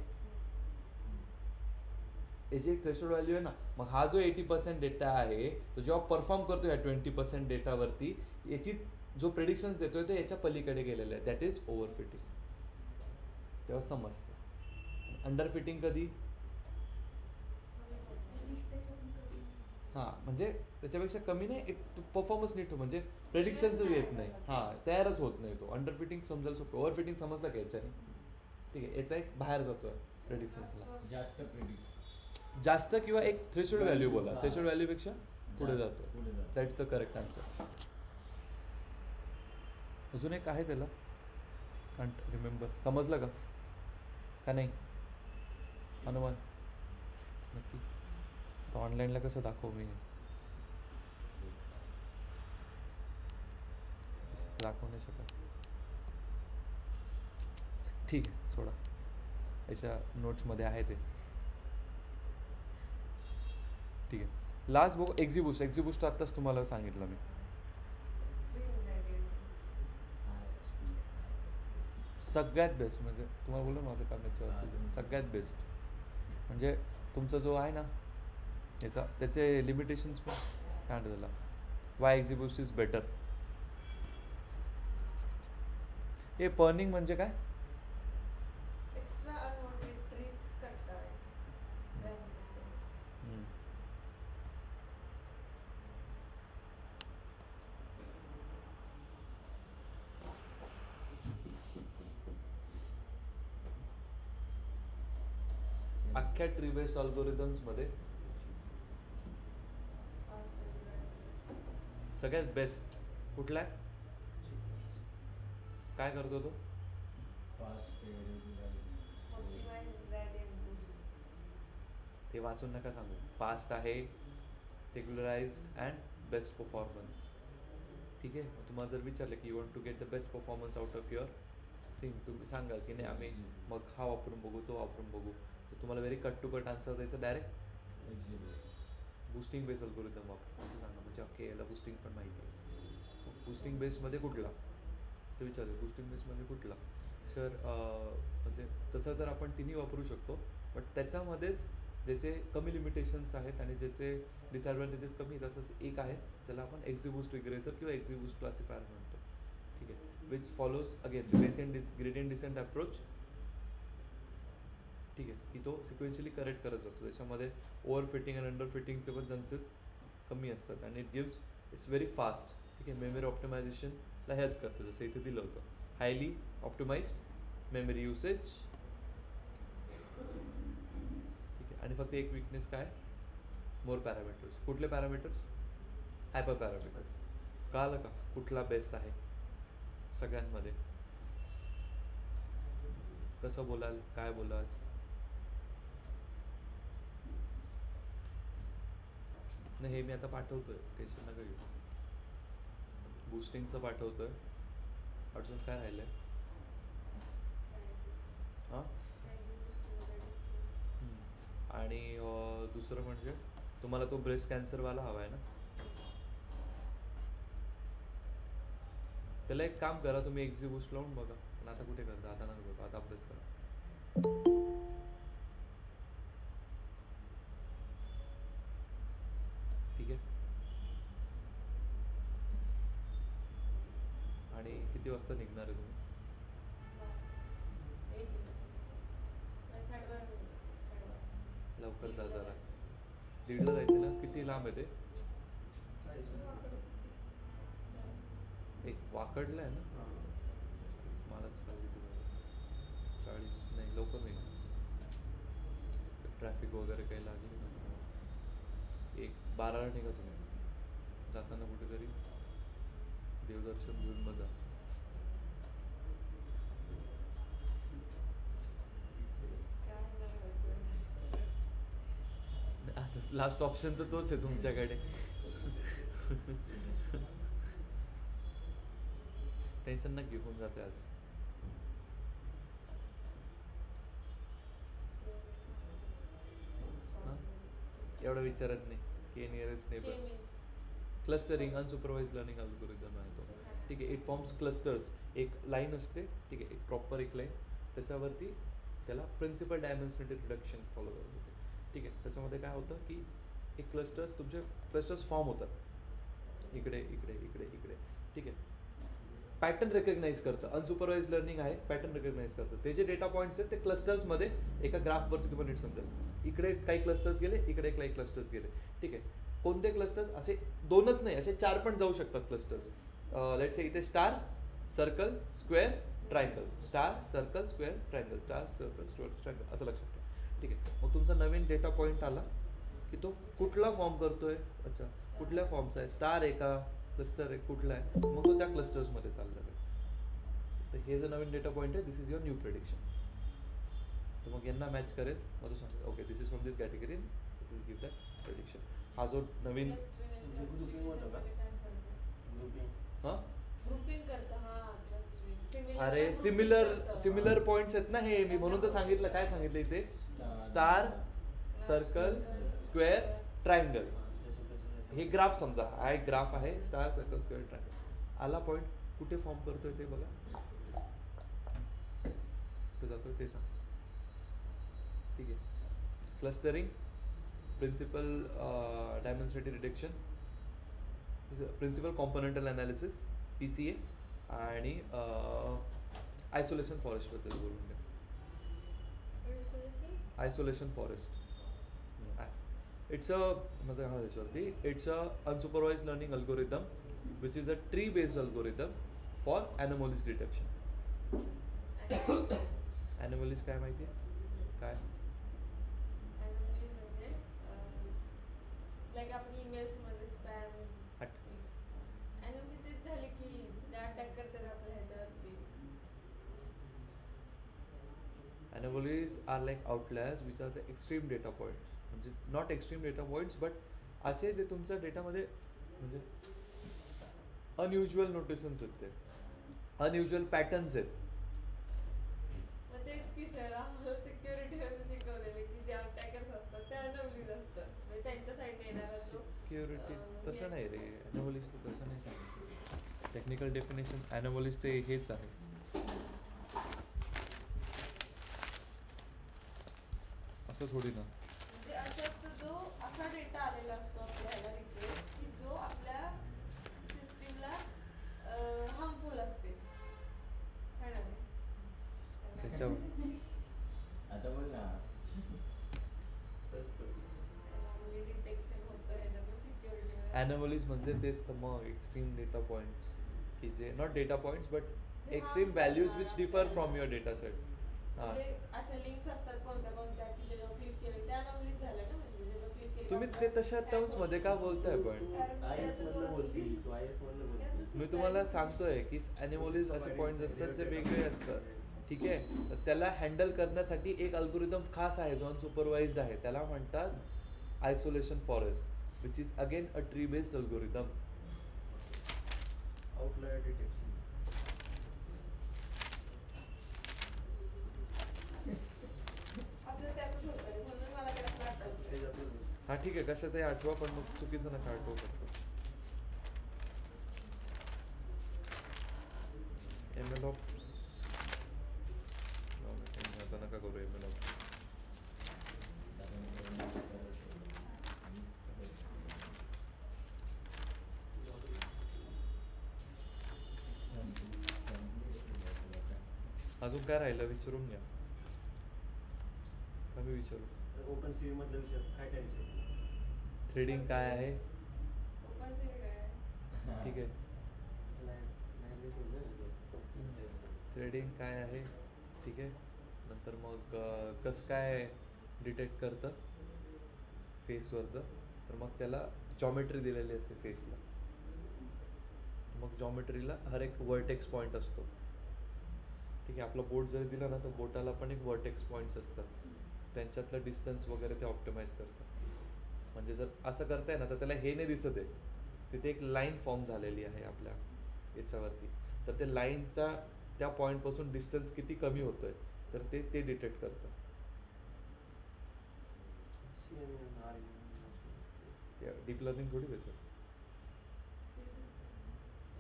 याची एक थ्रेशोल्ड व्हॅल्यू आहे ना. मग हा जो 80% डेटा आहे तो जेव्हा परफॉर्म करतो ह्या 20% डेटावरती, याची जो प्रेडिक्शन्स देतोय तो याच्या पलीकडे गेलेला आहे, दॅट इज ओव्हर फिटिंग. तेव्हा समजतं. अंडर फिटिंग कधी, हां, म्हणजे त्याच्यापेक्षा कमी नाही, परफॉर्मन्स नीट हो, म्हणजे प्रेडिक्शन्सच येत नाही, हां, तयारच होत नाही तो. अंडर फिटिंग समजायला सोपं, ओव्हर फिटिंग समजलं का याच्याने. ठीक आहे. याचा एक बाहेर जातोय प्रेडिक्शन्सला, जास्त प्रेडिक्ट, जास्त किंवा एक थ्रेशोल्ड व्हॅल्यू बोला, थ्रेशोल्ड व्हॅल्यूपेक्षा पुढे जातो. That's the correct answer. अजून एक आहे त्याला, कांट रिमेंबर. समजलं का नाही हनुमान, नक्की. तर ऑनलाईनला कसं दाखवू मी, दाखवू नाही शकत. ठीक आहे, सोडा, याच्या नोट्समध्ये आहे ते. ठीक आहे. लास्ट बघू एक्झिबूस्ट. एक्झिबूस्ट आत्ताच तुम्हाला सांगितलं मी. सगळ्यात बेस्ट म्हणजे तुम्हाला बोललो माझं काम याच्यावरती, सगळ्यात बेस्ट म्हणजे तुमचा जो आहे ना याचा, त्याचे लिमिटेशन्स पण काय म्हणतात त्याला, वाय एक्झिबूस्ट इज बेटर. हे पर्निंग म्हणजे काय, एक्स्ट्रा अनवॉन्टेड ट्रीज कट करायचे, branches ते. अख्ख्या ट्री बेस्ड अल्गोरिदम्स मध्ये सगळ्यात बेस्ट कुठला आहे, काय करतो तो, फास्ट Optimized gradient boost. ते वाचून नका सांगू. फास्ट आहे, रेग्युलराइज्ड अँड बेस्ट परफॉर्मन्स. ठीक आहे. मग तुम्हाला जर विचारलं की you want to get the best performance out of your thing, तुम्ही सांगाल की नाही आम्ही मग हा वापरून बघू, तो वापरून बघू, तर तुम्हाला very cut to cut answer द्यायचं, डायरेक्ट बूस्टिंग बेस अल्गोरिदम वापर असं सांगा. म्हणजे ओके याला बूस्टिंग पण माहिती आहे. बूस्टिंग बेसमध्ये कुठला ते विचारलं, बूस्टिंग बेसमध्ये कुठला सर, म्हणजे तसं तर आपण तिन्ही वापरू शकतो, बट त्याच्यामध्येच ज्याचे कमी लिमिटेशन्स आहेत आणि ज्याचे डिसॲडव्हान्टेजेस कमी, तसंच एक आहे ज्याला आपण एक्झिबूस्ट रिग्रेसर किंवा एक्झिबूस्ट क्लासिफायर म्हणतो. ठीक आहे. Which follows again gradient descent approach. ठीक आहे. की तो सिक्वेन्शियली करेक्ट करत जातो. त्याच्यामध्ये ओव्हर फिटिंग आणि अंडर फिटिंगचे पण चान्सेस कमी असतात आणि इट्स व्हेरी फास्ट. ठीक आहे. मेमरी ऑप्टिमायझेशनला हेल्प करतं, जसं इथे दिलं होतं, हायली ऑप्टिमाइज्ड मेमरी युसेज. ठीक आहे. आणि फक्त एक विकनेस काय, मोर पॅरामीटर्स. कुठले पॅरामीटर्स, हायपर पॅरामीटर्स. कळालं का कुठला बेस्ट आहे सगळ्यांमध्ये, कसं बोलाल, काय बोलाल. नाही हे मी आता पाठवतोय, टेन्शन नका घेऊ. बूस्टिंगचं पाठवतोय. अजून काय राहिलंय, हां, आणि दुसरं म्हणजे तुम्हाला तो ब्रेस्ट कॅन्सरवाला हवा आहे ना, त्याला एक काम करा, तुम्ही एक्झिबूस्ट लावून बघा. पण आता कुठे करता, आता नका करू, आता अभ्यास करा. ठीक आहे. आणि किती वाजता निघणार आहे तुम्ही? लवकर जा जरा. 1:30ला जायचं ना. किती लांब आहे ते? 40 एक वाकडलं आहे ना. हां. मलाच कळली तुम्हाला. 40 नाही, लवकर नाही. ट्रॅफिक वगैरे काही लागली ना. 12ला निघा तुम्ही. जाताना कुठेतरी देवदर्शन घेऊन मग जा. आता लास्ट ऑप्शन तर तोच आहे तुमच्याकडे. टेन्शन ना घेऊन जाते आज. हां, एवढं विचारत नाही की nearest neighbour. Clustering unsupervised learning algorithm आहे तो. ठीक आहे. It forms clusters. एक लाईन असते, ठीक आहे, एक प्रॉपर एक लाईन, त्याच्यावरती त्याला प्रिन्सिपल डायमेन्शनल रिडक्शन फॉलो करत होते. ठीक आहे. त्याच्यामध्ये काय होतं की एक तुमचे क्लस्टर्स फॉर्म होतात इकडे इकडे इकडे इकडे. ठीक आहे. पॅटर्न रेकग्नाइज करतं. अनसुपरवाइज लर्निंग आहे, पॅटर्न रेकग्नाइज करतं. ते जे डेटा पॉईंट्स आहेत ते क्लस्टर्समध्ये एका ग्राफवरती तुम्हाला नीट समजेल. इकडे काही क्लस्टर्स गेले, इकडे काही क्लस्टर्स गेले. ठीक आहे. कोणते क्लस्टर्स असे 2च नाही, असे 4 पण जाऊ शकतात क्लस्टर्स. लेट्स से इथे star, circle, square, triangle, star, circle, square, triangle, star, circle, square, triangle, असं लक्षात ठेवा. ठीक आहे. मग तुमचा नवीन डेटा पॉईंट आला की तो कुठला फॉर्म करतोय. अच्छा, कुठल्या फॉर्मचा आहे, स्टार आहे का, क्लस्टर आहे, कुठला आहे, मग तो त्या क्लस्टर्समध्ये चालला आहे. तर हे जो नवीन डेटा पॉईंट आहे, दिस इज युअर न्यू प्रेडिक्शन. तर मग यांना मॅच करेल, मग तो सांगेल okay this is from this category, it will give that prediction. हा जो नवीन ग्रुपिंग होतं का? ग्रुपिंग. हां, ग्रुपिंग करतं. हां, क्लस्टरिंग. अरे सिमिलर पॉइंट्स आहेत ना हे. मी म्हणून तर सांगितलं. काय सांगितलं इथे? Star, circle, square, triangle. हे ग्राफ समजा, हा एक ग्राफ आहे. Star, circle, square, triangle. आला पॉईंट कुठे फॉर्म करतोय ते बघा. कुठे जातोय ते सांग. ठीक आहे. Clustering, principal dimensional reduction, principal componental analysis, PCA, आणि आयसोलेशन फॉरेस्टबद्दल बोलून घ्या. आयसोलेशन फॉरेस्ट इट्स अ माझं काय त्याच्यावरती, it's a unsupervised learning algorithm which is a tree based algorithm for anomalies detection. Anomalies काय माहिती आहे काय? लाईक आपण ईमेल्समध्ये स्पॅम तेच झाले की अटॅक करतात आपल्या ह्याच्यावरती. Anomalies are like outliers which are the extreme data points. म्हणजे not extreme data points but असे जे तुमच्या डेटामध्ये म्हणजे अनयुज्युअल नोटेशन्स आहेत, ते अनयुज्युअल पॅटर्न्स आहेत. मग तेच की सर आम्हाला सिक्युरिटीवर शिकवलेले की जे अटॅकर्स असतात ते अनोमलीज असतात. म्हणजे त्यांच्या साईडने येणारा जो सिक्युरिटी तसं नाही रे. अनोमलीज तर तसं नाही सांगितलं. टेक्निकल डेफिनेशन अनोमलीज ते हेच आहे. असं थोडी ना. म्हणजे असं असतं जो असा डेटा आलेला असतो आपल्याला रिक्वेस्ट की जो आपल्या सिस्टीमला हार्मफुल असते. है ना? त्याच्यावर आता बोल ना. सर्च करू. डिटेक्शन होतं ह्याच्यावर सिक्युरिटी. अॅनोमलीज म्हणजे तेच तर मग एक्स्ट्रीम डेटा पॉईंट्स की जे not data points but extreme values which differ from your data set. म्हणजे अशा लिंक्स असतात कोणत्या कोणत्या की ज्याच्यावर क्लिक केले त्या अनोमलीज झाल्या ना. म्हणजे ज्याच्यावर क्लिक केले तुम्ही ते तशा टर्म्स मध्ये का बोलताय पण? IS मधलं बोलती तू, IS मधलं बोलती. मी तुम्हाला सांगतोय की अॅनिमोलीज असे पॉईंट्स असतात जे वेगळे असतात. ठीक आहे. तर त्याला हँडल करण्यासाठी एक अल्गोरिदम खास आहे जो अनसुपरवाइज्ड आहे. त्याला म्हणतात isolation forest which is again a tree based algorithm. Outlier detection. आपलं त्यातच होतं रे. म्हणून मला त्याला वाटतं. त्याच्यातलं हा ठीक आहे. कसं ते आठवा पण मग चुकीचं नका आठवू शकतो. MLOps आता नका करू MLOps. अजून काय राहिलं विचारून घ्या. का मी विचारू? ओपन सी मधलं विचार काय काय विचार थ्रेडिंग काय आहे? ओपन सीव्ही काय ठीक आहे. थ्रेडिंग काय आहे? ठीक आहे. नंतर मग कसं काय डिटेक्ट करतं फेसवरचं, तर मग त्याला जॉमेट्री दिलेली असते फेसला. मग जॉमेट्रीला हर एक वर्टेक्स पॉईंट असतो. ठीक आहे. आपला बोट जरी दिला ना तर बोटाला पण एक वर्टेक्स पॉईंट्स असतात, त्यांच्यातलं डिस्टन्स वगैरे ते ऑप्टिमाइज करतात. म्हणजे जर असं करताय ना तर त्याला हे नाही दिसत आहे, तिथे एक लाईन फॉर्म झालेली आहे आपल्या याच्यावरती, तर ते लाईनचा त्या पॉईंटपासून डिस्टन्स किती कमी होतोय तर ते डिटेक्ट करतं. डीप लर्निंग थोडी त्याचं.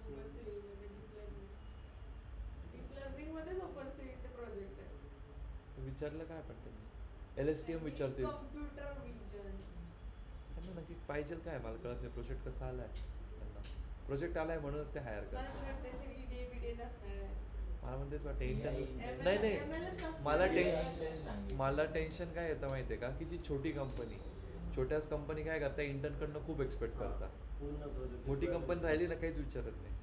ओपन सीव्ही मध्ये डीप लर्निंग मध्येच ओपन सीव्हीचे प्रोजेक्ट आहे. विचारलं काय पण त्यांनी? LSTM विचारतील कम्प्युटर विजन. त्यांना नक्की पाहिजे काय मला कळत नाही. प्रोजेक्ट कसा आलाय त्यांना? प्रोजेक्ट आलाय म्हणूनच ते हायर मला करतात. वाटते सगळी डे असणार आहे. मला पण तेच वाटतं इंटर्नल. ML नाही नाही असणार. मला टेन्शन काय येतं माहिती आहे का, की जी छोटी कंपनी, छोट्याच कंपनी काय करतात, इंटर्नकडनं खूप एक्सपेक्ट करतात. पूर्ण प्रोजेक्ट मोठी कंपनी राहिली ना काहीच विचारत नाही.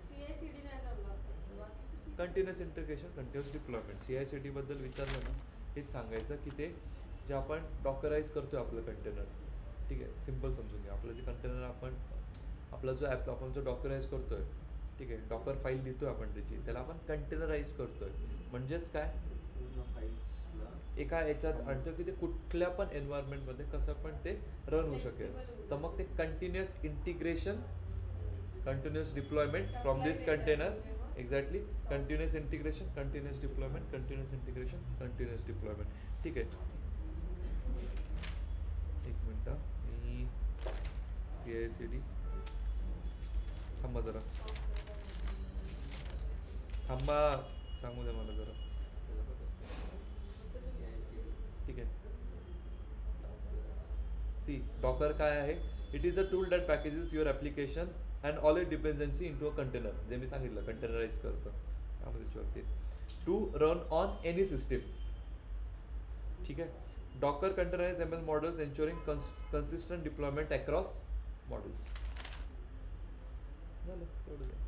CI/CD नाही जमणार. बाकी किती? Continuous integration, continuous deployment. CI/CD बद्दल विचारलं ना हेच सांगायचं की ते जे आपण डॉकराईज करतोय आपलं कंटेनर, ठीक आहे, सिम्पल समजून घ्या. आपलं जे कंटेनर आपला जो ॲप आपण जो डॉकराईज करतोय, ठीक आहे, डॉकर फाईल लिहितोय आपण त्याची, त्याला आपण कंटेनराईज करतोय. म्हणजेच काय, पूर्ण फाईल्सला एका याच्यात आणतो की ते कुठल्या पण एन्व्हायरमेंटमध्ये कसं पण ते रन होऊ शकेल. तर मग ते continuous integration, continuous deployment from this container. Exactly. Continuous integration, continuous deployment, continuous integration, continuous deployment. ठीक आहे. एक मिनटं, मी CI/CD थांबा जरा, थांबा, सांगू द्या मला जरा. ठीक आहे. सी डॉकर काय आहे? It is a tool that packages your application and all it dependency in to a container. जे मी सांगितलं कंटेनराईज करतं त्याच्यावरती, to run on any system. ठीक आहे. Docker containerize ML models ensuring consistent deployment across models. झालं तेवढं.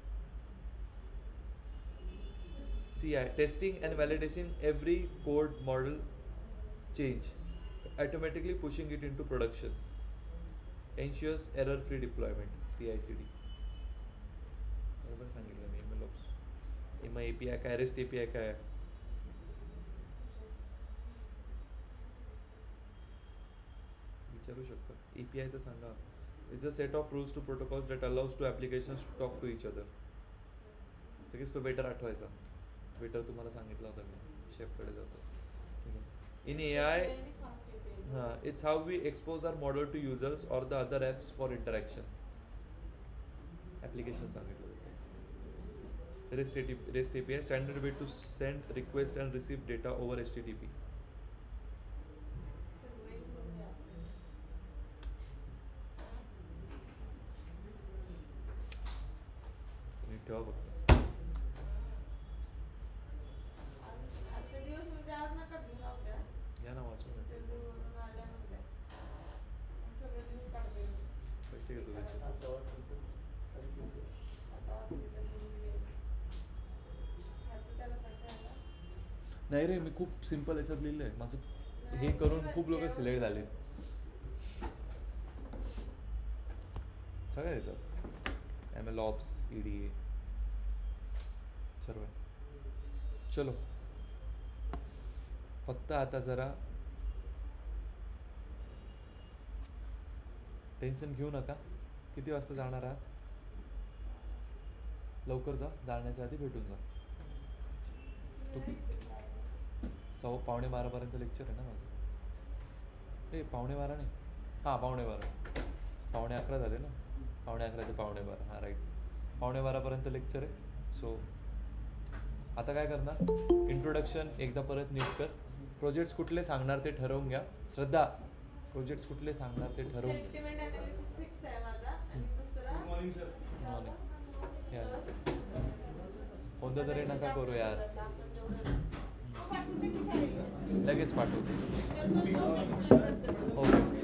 CI testing and validation every code model change, automatically pushing it into production, ensures error free deployment. CI/CD बरोबर सांगितलं मी. MLOps MI API काय, REST API काय? विचारू शकतो. API तर सांगा. It's a set of rules to protocols that allows to applications to talk to each other. लगेच तो वेटर आठवायचा. वेटर तुम्हाला सांगितला होता मी, शेफकडे जातो. ठीक आहे. In AI, it's how we expose our model to users or the other apps for interaction. Application सांगितलं त्याचं. REST API, standard way to send, request and receive data over HTTP. ठेवा फक्त. आजचा दिवस म्हणजे आज नका देऊ नव्हत्या. या ना वाचून. चेंडूवरून आल्या म्हणल्या. सगळं लिहून काढते. पैसे घेतो त्याचे. आता वाजता थँक्यू सर. आता वाचली तर लिहून घेईन. ह्याचं त्याला कसं आलं? नाही रे, मी खूप सिम्पल याच्यात लिहिलं आहे. माझं हे करून खूप लोक सिलेक्ट झाले सगळ्या याच्यात. MLOps, EDA सर्व. चलो, फक्त आता जरा टेन्शन घेऊ नका. किती वाजता जाणार आहात? लवकर जा, जाण्याच्या आधी भेटून जा. तू 11:15पर्यंत लेक्चर आहे ना माझं. ए 11:15 नाही, हां 11:15, 11:15 झाले ना. 11:15 ते 11:15, हां राईट. 11:15पर्यंत लेक्चर आहे. सो आता काय करणार, इंट्रोडक्शन एकदा परत नीट कर. प्रोजेक्ट्स कुठले सांगणार ते ठरवून घ्या. श्रद्धा, प्रोजेक्ट्स कुठले सांगणार ते ठरवून घ्या. सेंटिमेंट अनालिसिस फिक्स आहे माझा आणि दुसरा मॉर्निंग. या. कोणतं तरी नका करू यार, आपण जेवढं पाठवते की काय लगेच पाठवते. एक्सप्लेन करते. ओके.